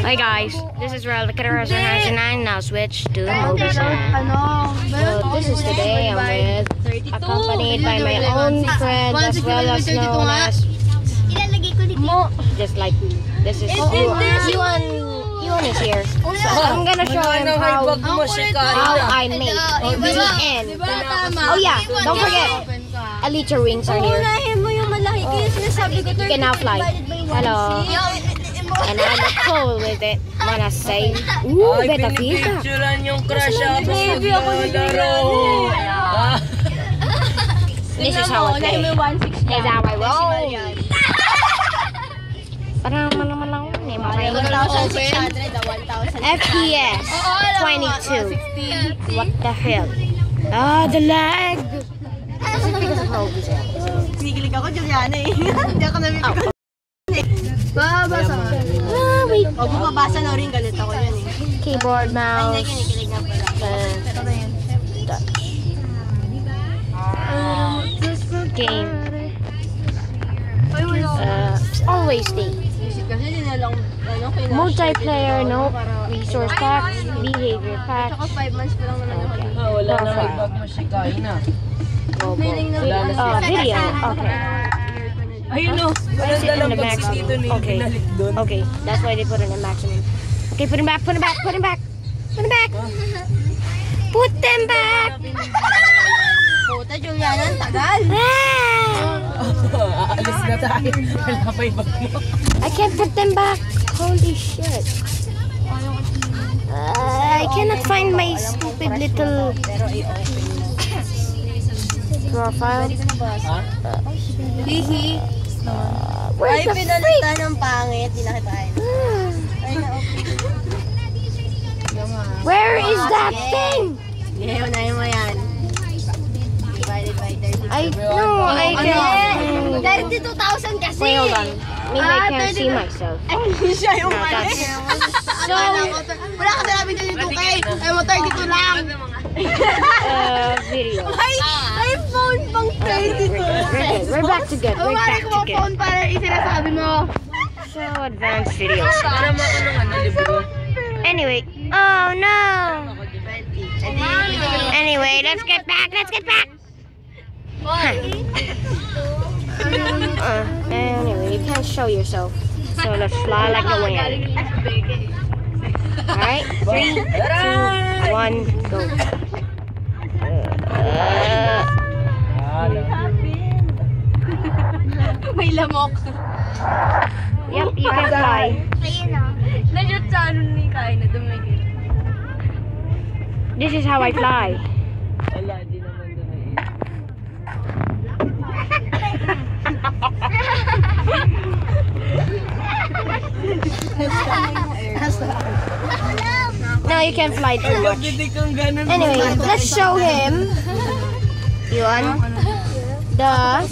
Hi guys, this is Real Kararas 99. Now switch to Moby Sam. So this is today. I'm with, accompanied by my own friend as well as known as just like this is Yuan is here. So I'm gonna show him how I make the end. Oh yeah, don't forget, Alita wings are here. You can now fly. Hello. And I look cool with it when I say, ooh, beta pizza. This is how I play. This is how I roll. FPS 22. What the hell? Ah, the lag. This is because of Moby Sam. Kinikilig ako, Juliana eh. Hindi ako nabibigyan. Babasa. Wait. Huwag mo mabasa na rin, galit ako yun eh. Keyboard, mouse. Ay, hindi, kinikilig na pala. Game. Always stay. Multiplayer, no resource packs, behavior packs. Ako 5 months pa lang naman ako. Wala na may bag masikay na. Video. Okay. Ayun o. Walang dalang bags dito ni pinalik doon. Okay, that's why they put it in maximum. Okay, put him back, put him back, put him back. Put him back. Put them back. Puta, Juliana, ang tagal. Aalis na tayo. Wala pa yung bag mo. I can't put them back. Holy shit. I cannot find my stupid little profile. Hihi. Where's Ay, the pinalitan ng pangit. Di nakitain. Where is that thing? Ngayon na mo yan. Divided by 30. I know, I can. 32,000 kasi. Wait, hold on. Maybe I can't see myself. Ay, siya yung No, mali. So, wala ka sinabi dyan yung 2K. Ay mo, 32 lang. Video. Ay, iPhone pang 32. We're back together. We're back ko together. phone para isinasabi mo. So, advanced videos. Para makulungan na libro. Anyway, oh no. Anyway, let's get back. Let's get back. Anyway, you can't show yourself. So let's fly like a wind. Alright, 3, 2, 1, go. May lamok. Yep, you can fly. Najot sa ano ni Kai na dumigil. This is how I fly. Wala, di naman doon eh. No, you can't fly too much. Anyway, let's show him. The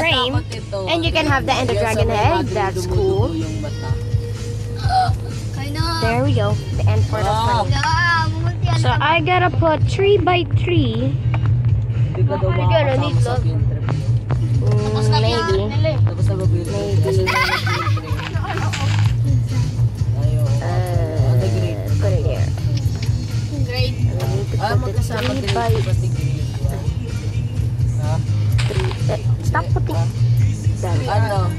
frame, and you can have the Ender Dragon head. That's cool. There we go, the end portal frame. So I gotta put 3 by 3. Hindi ka daw makakasama sa field trip. Maybe. Tapos na mag-field trip. Kasi put it here. Great. magkasama din yung pati grade. Ha? 3. Stop putting. Ano?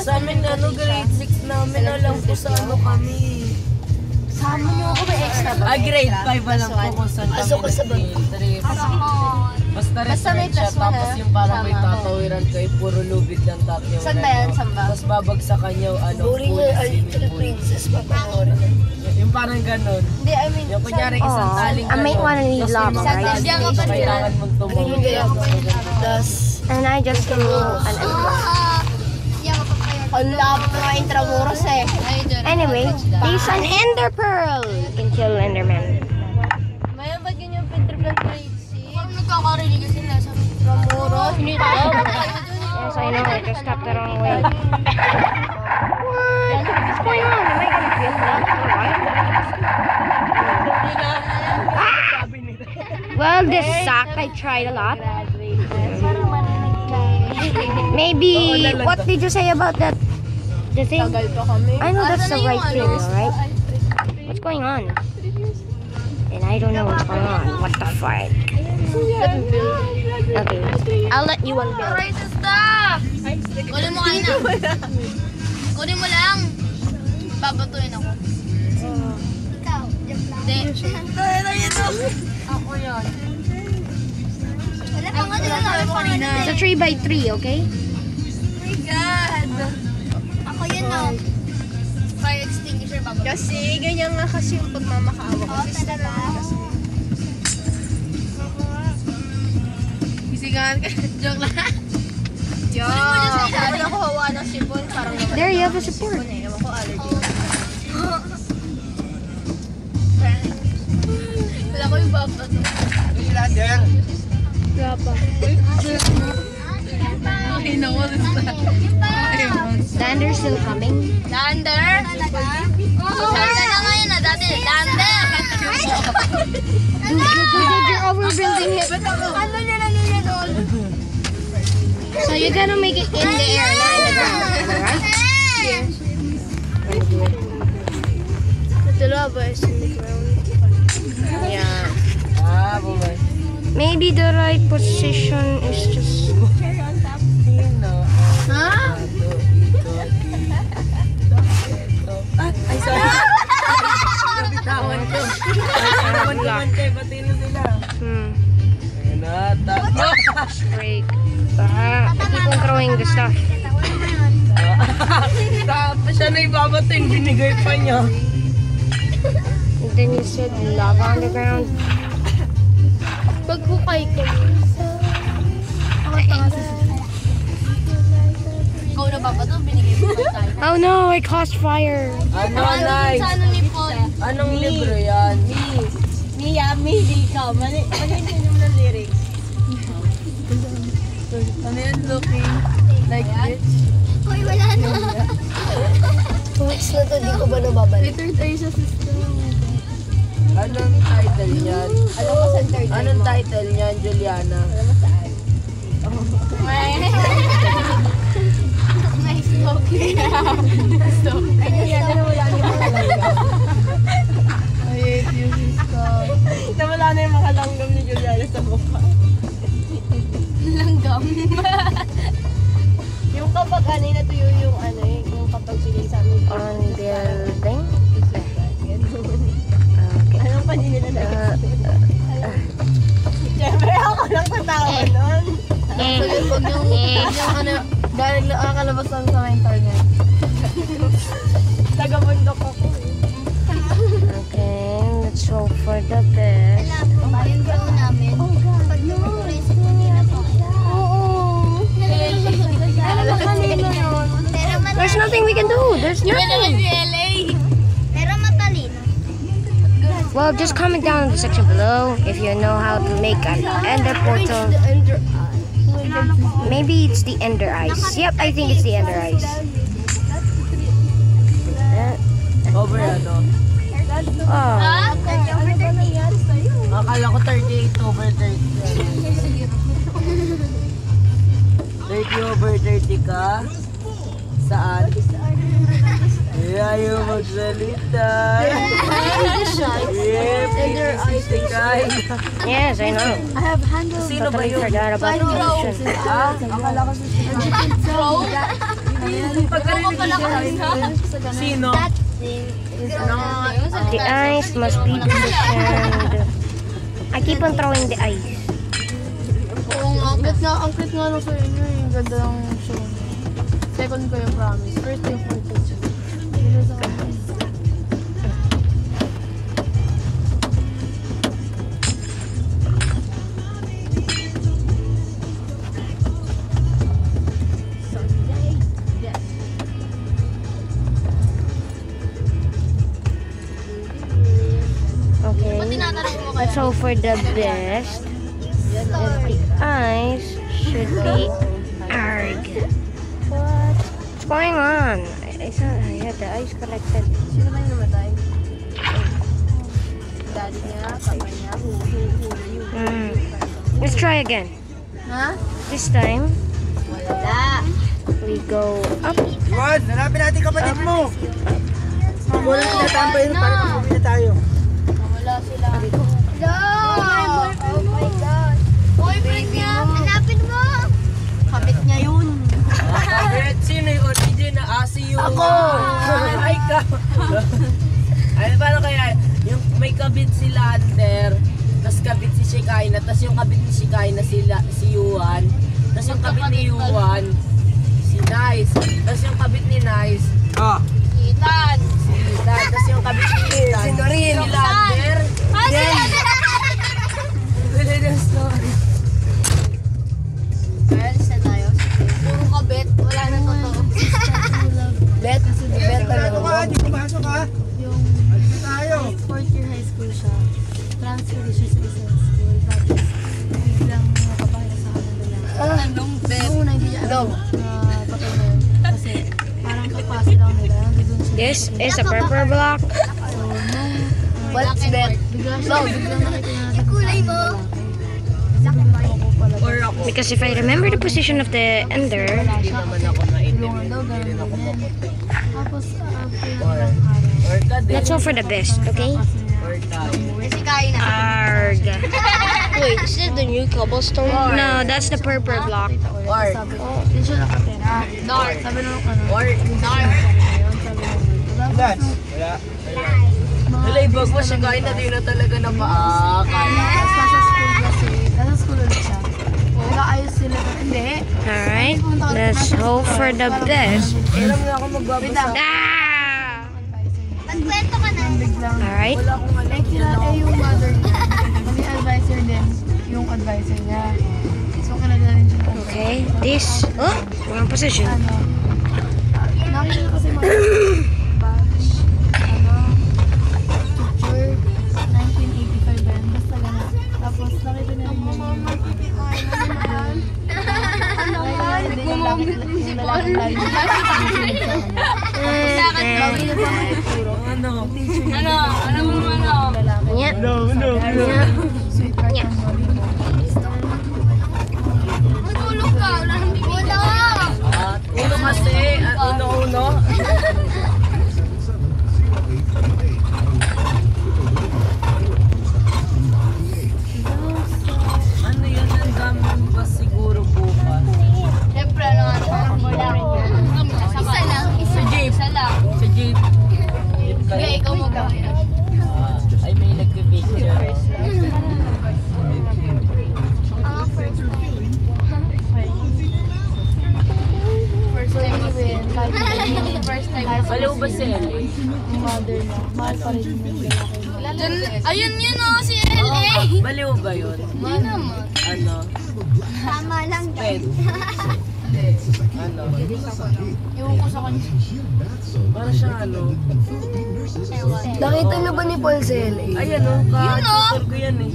Sa amin grade 6 namin alam ko sa ano kami. Sama niyo ako ba extra ba? Grade 5 pa lang po kung saan kami nag-field trip. Basta restaurant siya, tapos yung parang may tatawiran kayo, puro lubid lang tatawiran. Saan ba yan? Saan ba? Tapos babagsakan nyo, food, swimming pool. Yung parang ganun. Hindi, I mean, Yung kunyari isang taling I make one of these lava, right? kailangan mong tumawag. And I just can move an ang labo ng mga intramuros eh. Anyway, there's an Ender Pearl. You can kill Enderman. Maya, ba't yun yung pintrip ng grade 6? Huwag nagkakarinig kasi nasa intramuros. Yes, I know. I just stepped the wrong way. What? What's going on? Am I gonna feel that? Well, this sucked. I tried a lot. Maybe, what did you say about that the thing. Tagal pa kami. I know that's the Asan na right yung thing, others? alright? What's going on? And I don't know what's going on. What the fuck? Okay, I'll let you unbuild. Aray sa stuff! Kunin mo kanina. Kunin mo lang. Babatuin ako. Ikaw, hindi. Ako yun. Wala pa nga nila sabi mo kanina. It's a 3x3, okay? Oh my God. Ako yun no. Fire extinguisher babatuin. Kasi ganyan nga kasi yung pagmamakaawa ko. Oo, talaga. Isigahan ka. Joke lang. Kunin mo dyan sa ilalim. Ako hawa ng sipon. Parang naman. There, you have a support. Ewan ko allergy. Wala ko yung babato. Lander's still coming. Lander? Lander na ngayon na dati. Lander! Dude, you're overbuilding it. Ano niya doon? So you gotta make it in the air, not in the ground, alright? The lava is in the ground. Yeah. Bumay. Maybe the right position is just... Sino? Ha? Ay, sorry. Nabitawan ko. Nabitawan ko. Pati na sila. Ayun na. Break. I keep on throwing the stuff. Tapos siya na ibabatin. Binigay pa niya. And then you said lava on the ground. Paghukay ko. Ikaw na babato, binigay mo pa tayo. Oh no, I caused fire. Ano, nice. Sa ano ni Paul? Anong libro yan? Miyami, di ka. Mali naman ng lyrics. Ano yun looking like this? Uy, wala na. Weeks na to, di ko ba nababalik? Third eye sa system. Anong title niyan? Alam ko sa third Anong title niyan, Juliana? Nice talking. I hate you, sister. Nawala na yung makalanggam ni Juliana sa mukha. Langgam. Yung kapag ano yung natuyo yung ano eh, yung kapag sige sa amin. On building. Anong pa nila na Siyempre ako lang tatawa nun. Pag yung ano, dahil nakakalabas lang sa internet. Taga-bundok ako. Okay, let's hope for the best. Yung grow namin. Pag yung reset kanina po. Ano kanina yun? There's nothing we can do. There's nothing. Pero matalino. Well, just comment down in the section below if you know how to make an ender portal. Maybe it's the ender eyes. Yep, I think it's the ender eyes. Over ano? Oh, Akala ko 38 over 30. 30 over 30 ka? Saan? Ayaw magsalita. yes, I know. I have handles. Sino ba Totally yun? forgot about the mission. Ah, akala ko si Sino? The ice must be positioned. I keep on throwing the ice. Ang cute nga lang sa inyo eh. Ganda ng show. Second ko yung promise. First yung footage. Okay, let's hope for the best. The ice should be arg. What's going on? Yeah, the ice collected. Sino ba yung namatay? Daddy niya, papa niya, who. Let's try again. Ha? This time. Wala. we go up. Juan, hanapin natin kapatid mo. Walang tinatambay yun, para pag-uwi na tayo. Wala sila. No! Oh my God. Boyfriend niya. Hanapin mo. Kapit niya yun. Bakit? Sino yung original? Si Yuan. Ako! Ay ka! Ano paano kaya? Yung may kabit si Lander, tapos kabit si Shikaina, tapos yung kabit ni Shikaina si Yuan, tapos yung kabit ni Yuan, si Nice, tapos yung kabit ni Nice, Ah. Ethan. si Ethan, tapos yung kabit ni Ethan, Si Norin. si Lander. Ang gulo ng story. Girls na tayo. Puro kabit. Wala na totoo. Bet, bet Ano ka? Di pumasok ha? Yung Alis na tayo. fourth year high school siya, transfer siya sa isang school, tapos biglang nakapahira sa kanila. Anong bet? Noong una hindi niya alam na patay na yun. Kasi parang kapasa lang nila, nandun siya. This is a purple block. So, nung What's bet? biglang nakita niya natin Kulay mo. Or ako. Because if I remember the position of the ender, Hindi naman ako maitim. tulungan daw, Hindi rin ako ganun. maputi. Tapos, Or, pinag-araw. or ka din. let's hope for the best, okay? Or tayo. Kasi kain na. Arg. Wait, this is the new cobblestone? No, that's the purple block. Or, Sabi ko, di siya nakatira. Dark. Sabi nung ano, or, sabi nung Ilan? Wala. Halay, bag mo, Shikaina, di na talaga napaakal. tapos nasa school kasi, nasa school ulit siya. Nag-aayos sila. Hindi. Alright, let's hope for the best. Alam nga ako magbabasa. Ah! Nagkwento ka na. Biglang, Alright. Wala akong alam. yung mother niya, kami advisor din, yung advisor niya. So, kilala rin siya. Okay, this. Oh, wrong position. Ano, nakita ko kasi mga badge, ano, picture, 1985 ba yun, basta gano'n. Tapos nakita niya rin yung Ano? Yeah. Yeah. Matulog ka. Wala nang bibig. At uno kasi, at uno-uno. Ano yun, ang dami ba siguro bukas? Siyempre, ano nga. Isa lang. Sa jeep. Isa lang. Sa jeep. Jeep Kaya kayo. ikaw mag-gaya. Ay, may nagpipicture. So anyway, kahit First time. Baliw ba si Ellie? yung mother niya, mahal pa rin yung Ayun yun o, si LA. Baliw ba yun? Hindi naman. Ano? Tama lang. Pet. Ano? Ewan ko sa kanya. Para siya ano? Nakita niyo ba ni Paul si LA? Ayan o, ka-tutor ko yan eh.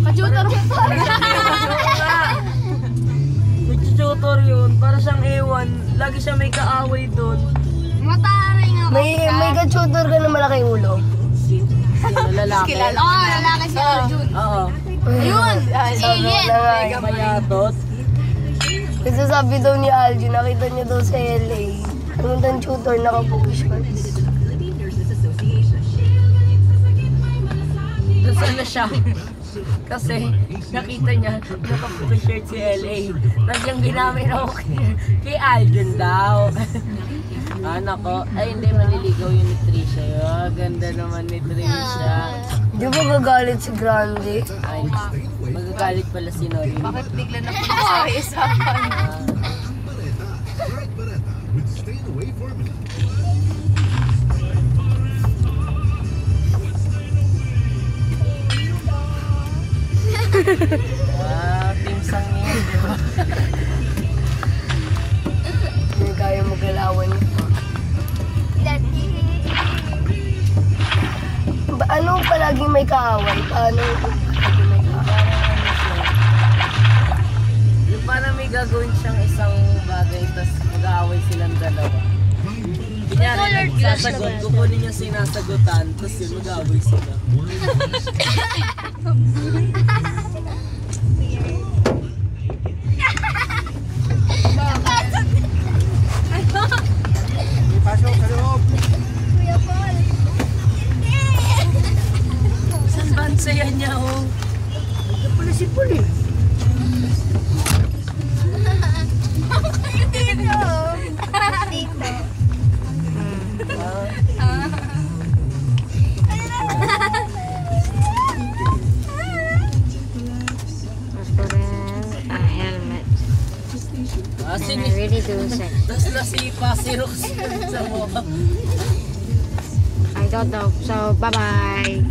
Kajutar ko pa. Nag-tutor yun, para siyang ewan. Lagi siya may kaaway doon. Mataray nga. May ka-tutor ka na malaki ulo. Sino lalaki? Oo, lalaki si Arjun. Oo. Ayun, alien. Mayatot. Kasi sabi daw ni Algie, nakita niya daw sa LA. Pumunta ng tutor, naka-book shorts. Doon sana siya. Kasi nakita niya, naka-shirt si LA. Tapos yung ginamit ako kay Aljon daw. Nako. Ay, hindi, maliligaw yun ni Trisha. Oh, ganda naman ni Trisha. Di ba gagalit si Grande? Ay, magagalit pala si Norin. Bakit bigla na po sa isapan? Team sang niya, di ba? Hindi kaya magalawan niya. Ano palagi may kaaway? Paano palagi may kaaway? Yung parang may gagawin siyang isang bagay, tapos mag-aaway silang dalawa. Kunyari, sasagot, kukunin yung sinasagutan, tapos yun, mag-aaway sila. sex. Tapos nasipa si Rox sa mukha. I don't know. So, bye-bye.